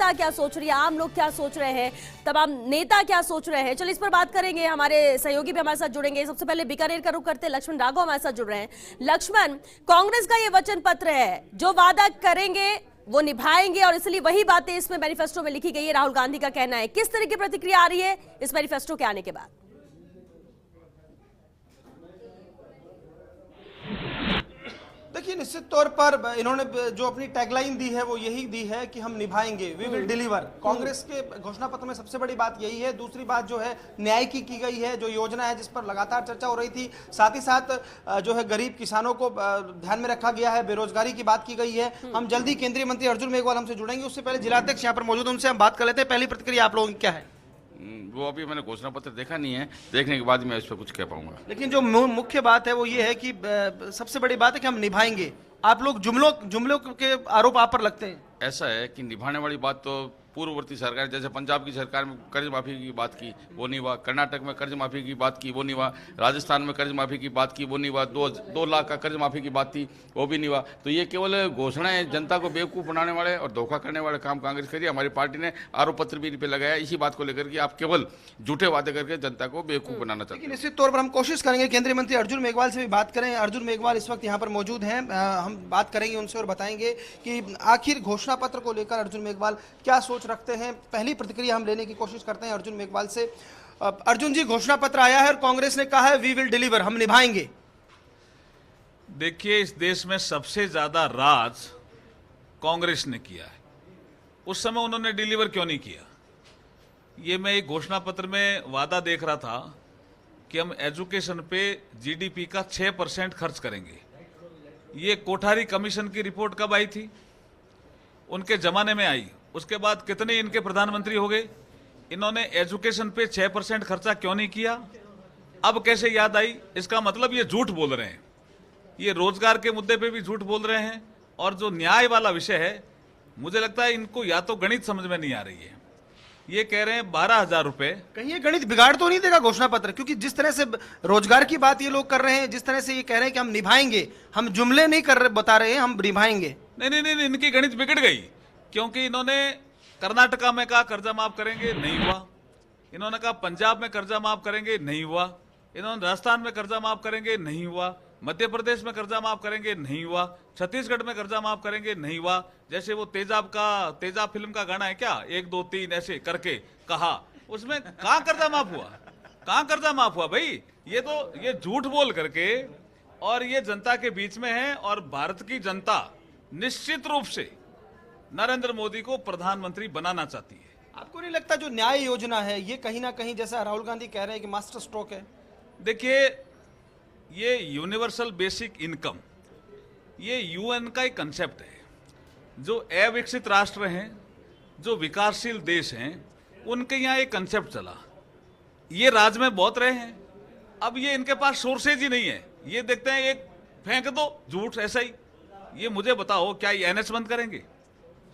जनता क्या सोच रही है, आम लोग क्या सोच रहे हैं, तमाम नेता क्या सोच रहे हैं, चलिए इस पर बात करेंगे। हमारे सहयोगी भी हमारे साथ जुड़ेंगे। सबसे पहले बीकानेर का रुख करते लक्ष्मण राघव हमारे साथ जुड़ रहे हैं। लक्ष्मण, कांग्रेस का ये वचन पत्र है, जो वादा करेंगे वो निभाएंगे और इसलिए वही बातें इसमें मैनिफेस्टो में लिखी गई है, राहुल गांधी का कहना है। किस तरह की प्रतिक्रिया आ रही है इस मैनिफेस्टो के आने के बाद? देखिए, निश्चित तौर पर इन्होंने जो अपनी टैगलाइन दी है वो यही दी है कि हम निभाएंगे, वी विल डिलीवर। कांग्रेस के घोषणा पत्र में सबसे बड़ी बात यही है। दूसरी बात जो है न्याय की गई है, जो योजना है जिस पर लगातार चर्चा हो रही थी। साथ ही साथ जो है गरीब किसानों को ध्यान में रखा गया है, बेरोजगारी की बात की गई है। हम जल्दी केंद्रीय मंत्री अर्जुन मेघवाल हमसे जुड़ेंगे, उससे पहले जिलाध्यक्ष यहाँ पर मौजूद, उनसे हम बात कर लेते हैं। पहली प्रतिक्रिया आप लोगों की क्या है? वो अभी मैंने घोषणा पत्र देखा नहीं है, देखने के बाद मैं इस पर कुछ कह पाऊंगा। लेकिन जो मुख्य बात है वो ये है कि सबसे बड़ी बात है कि हम निभाएंगे। आप लोग जुमलों के आरोप आप पर लगते हैं। ऐसा है कि निभाने वाली बात तो पूर्ववर्ती सरकार, जैसे पंजाब की सरकार में कर्ज माफी की बात की वो नहीं हुआ, कर्नाटक में कर्ज माफी की बात की वो नहीं हुआ, राजस्थान में कर्ज माफी की बात की वो नहीं हुआ, 2 लाख का कर्ज माफी की बात थी वो भी नहीं हुआ। तो ये केवल घोषणाएं, जनता को बेवकूफ़ बनाने वाले और धोखा करने वाले काम कांग्रेस करिए। हमारी पार्टी ने आरोप पत्र भी इन पर लगाया इसी बात को लेकर कि आप केवल झूठे वादे करके जनता को बेवकूफ़ बनाना चाहते हैं। निश्चित तौर पर हम कोशिश करेंगे केंद्रीय मंत्री अर्जुन मेघवाल से भी बात करें। अर्जुन मेघवाल इस वक्त यहाँ पर मौजूद हैं, हम बात करेंगे उनसे और बताएंगे कि आखिर घोषणा पत्र को लेकर अर्जुन मेघवाल क्या सोच रखते हैं। पहली प्रतिक्रिया हम लेने की कोशिश करते हैं अर्जुन मेघवाल से। अर्जुन जी, घोषणा पत्र आया है और कांग्रेस ने कहा है वी विल डिलीवर, हम निभाएंगे। देखिए, इस देश में सबसे ज्यादा राज कांग्रेस ने किया है, उस समय उन्होंने डिलीवर क्यों नहीं किया? ये मैं एक घोषणा पत्र में वादा देख रहा था कि हम एजुकेशन पे जीडीपी का 6% खर्च करेंगे। ये कोठारी कमीशन की रिपोर्ट कब आई थी? उनके जमाने में आई। उसके बाद कितने इनके प्रधानमंत्री हो गए, इन्होंने एजुकेशन पे 6% खर्चा क्यों नहीं किया? अब कैसे याद आई? इसका मतलब ये झूठ बोल रहे हैं, ये रोजगार के मुद्दे पे भी झूठ बोल रहे हैं। और जो न्याय वाला विषय है, मुझे लगता है इनको या तो गणित समझ में नहीं आ रही है। ये कह रहे हैं 12,000 रुपए। कहीं ये गणित बिगाड़ तो नहीं देगा घोषणा पत्र? क्योंकि जिस तरह से रोजगार की बात ये लोग कर रहे हैं, जिस तरह से ये कह रहे हैं कि हम निभाएंगे, हम जुमले नहीं कर रहे, बता रहे हैं हम निभाएंगे। नहीं नहीं नहीं, इनकी गणित बिगड़ गई, क्योंकि इन्होंने कर्नाटका में कहा कर्जा माफ करेंगे, नहीं हुआ। इन्होंने कहा पंजाब में कर्जा माफ करेंगे, नहीं हुआ। इन्होंने राजस्थान में कर्जा माफ करेंगे, नहीं हुआ। मध्य प्रदेश में कर्जा माफ करेंगे, नहीं हुआ। छत्तीसगढ़ में कर्जा माफ करेंगे, नहीं हुआ। जैसे वो तेजाब फिल्म का गाना है क्या, 1 2 3 ऐसे करके कहा, उसमें कहां कर्जा माफ हुआ? कहां कर्जा माफ हुआ भाई? ये झूठ बोल करके और ये जनता के बीच में है। और भारत की जनता निश्चित रूप से नरेंद्र मोदी को प्रधानमंत्री बनाना चाहती है। आपको नहीं लगता जो न्याय योजना है ये कहीं ना कहीं, जैसा राहुल गांधी कह रहे हैं कि मास्टर स्ट्रोक है? देखिए, ये यूनिवर्सल बेसिक इनकम, ये यूएन का एक कंसेप्ट है। जो अविकसित राष्ट्र हैं, जो विकासशील देश हैं, उनके यहाँ एक कंसेप्ट चला। ये राज में बहुत रहे हैं, अब ये इनके पास सोर्सेज ही नहीं है। ये देखते हैं एक फेंक दो झूठ ऐसा ही। ये मुझे बताओ, क्या ये एनएच बंद करेंगे?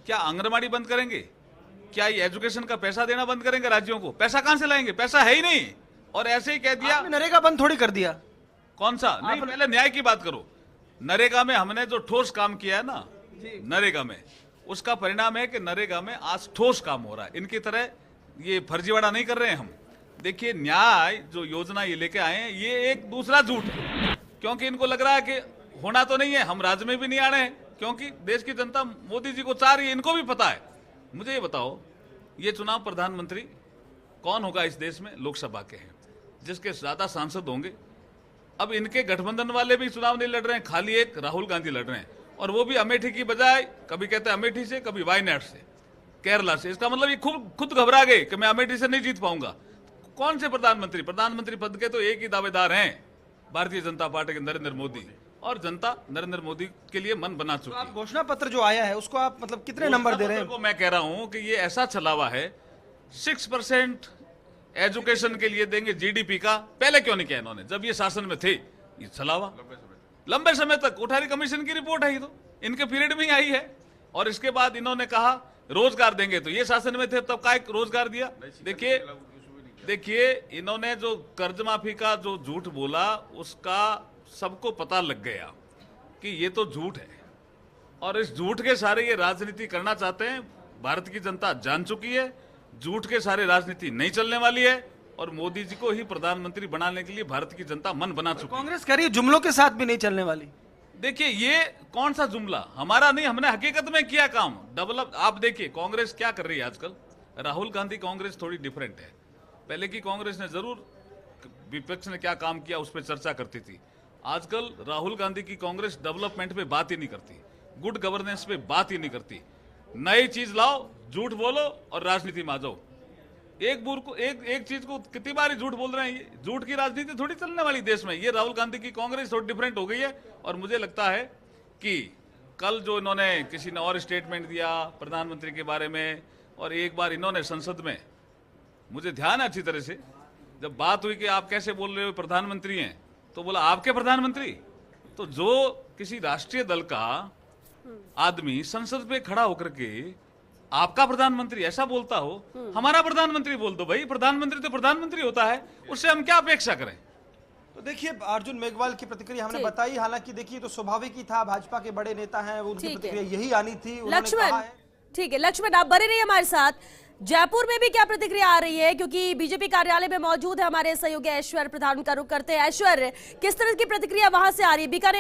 क्या आंगनबाड़ी बंद करेंगे? क्या ये एजुकेशन का पैसा देना बंद करेंगे राज्यों को? पैसा कहां से लाएंगे? पैसा है ही नहीं। और ऐसे ही कह दिया नरेगा बंद थोड़ी कर दिया। कौन सा? नहीं, पहले न्याय की बात करो। नरेगा में हमने जो ठोस काम किया है ना, नरेगा में, उसका परिणाम है कि नरेगा में आज ठोस काम हो रहा है। इनकी तरह ये फर्जीवाड़ा नहीं कर रहे हैं हम। देखिए, न्याय जो योजना ये लेके आए हैं, ये एक दूसरा झूठ है, क्योंकि इनको लग रहा है कि होना तो नहीं है, हम राज्य में भी नहीं आ रहे हैं, क्योंकि देश की जनता मोदी जी को चाह रही है, इनको भी पता है। मुझे ये बताओ, ये चुनाव प्रधानमंत्री कौन होगा इस देश में? लोकसभा के हैं, जिसके ज्यादा सांसद होंगे। अब इनके गठबंधन वाले भी चुनाव नहीं लड़ रहे हैं, खाली एक राहुल गांधी लड़ रहे हैं, और वो भी अमेठी की बजाय कभी कहते हैं अमेठी से, कभी वायनाड से, केरला से। इसका मतलब ये खुद घबरा गए कि मैं अमेठी से नहीं जीत पाऊंगा। कौन से प्रधानमंत्री पद के तो एक ही दावेदार हैं, भारतीय जनता पार्टी के नरेंद्र मोदी, और जनता नरेंद्र मोदी के लिए मन बना चुकी है। घोषणा पत्र जो आया है उसको आप मतलब कितने नंबर दे रहे हैं? मैं कह रहा हूं कि ये ऐसा चला हुआ है, 6% एजुकेशन के लिए देंगे जीडीपी का। पहले क्यों नहीं किया इन्होंने, जब ये शासन में थे? ये चला हुआ लंबे समय तक। कोठारी कमीशन की रिपोर्ट है, ये तो इनके पीरियड में ही आई है। और इसके बाद इन्होंने कहा रोजगार देंगे, तो ये शासन में थे तब का एक रोजगार दिया? देखिए, इन्होंने जो कर्ज माफी का जो झूठ बोला, उसका सबको पता लग गया कि ये तो झूठ है, और इस झूठ के सारे ये राजनीति करना चाहते हैं। भारत की जनता जान चुकी है, झूठ के सारे राजनीति नहीं चलने वाली है और मोदी जी को ही प्रधानमंत्री बनाने के लिए भारत की जनता मन बना चुकी है। कांग्रेस कह रही है जुमलों के साथ भी नहीं चलने वाली। देखिए ये कौन सा जुमला, हमारा नहीं, हमने हकीकत में किया काम डेवलप। आप देखिए कांग्रेस क्या कर रही है आजकल। राहुल गांधी कांग्रेस थोड़ी डिफरेंट है। पहले की कांग्रेस ने जरूर विपक्ष ने क्या काम किया उस पर चर्चा करती थी। आजकल राहुल गांधी की कांग्रेस डेवलपमेंट पे बात ही नहीं करती, गुड गवर्नेंस पे बात ही नहीं करती। नई चीज लाओ, झूठ बोलो और राजनीति में आ जाओ। एक चीज को कितनी बार झूठ बोल रहे हैं। झूठ की राजनीति थोड़ी चलने वाली देश में। ये राहुल गांधी की कांग्रेस थोड़ी डिफरेंट हो गई है और मुझे लगता है कि कल जो इन्होंने किसी ने और स्टेटमेंट दिया प्रधानमंत्री के बारे में, और एक बार इन्होंने संसद में, मुझे ध्यान है अच्छी तरह से, जब बात हुई कि आप कैसे बोल रहे हो प्रधानमंत्री हैं, तो बोला आपके प्रधानमंत्री। तो जो किसी राष्ट्रीय दल का आदमी संसद पे खड़ा होकर के आपका प्रधानमंत्री ऐसा बोलता हो, हमारा प्रधानमंत्री बोल दो भाई। प्रधानमंत्री तो प्रधानमंत्री होता है, उससे हम क्या अपेक्षा करें। तो देखिए अर्जुन मेघवाल की प्रतिक्रिया हमने बताई, हालांकि देखिए तो स्वाभाविक ही था, भाजपा के बड़े नेता हैं, उनकी प्रतिक्रिया यही आनी थी। लक्ष्मण, ठीक है लक्ष्मण, आप बने रहिए हमारे साथ। जयपुर में भी क्या प्रतिक्रिया आ रही है, क्योंकि बीजेपी कार्यालय में मौजूद है हमारे सहयोगी ऐश्वर्य प्रधान का रुख करते हैं। ऐश्वर्य, किस तरह की प्रतिक्रिया वहां से आ रही है? बीकानेर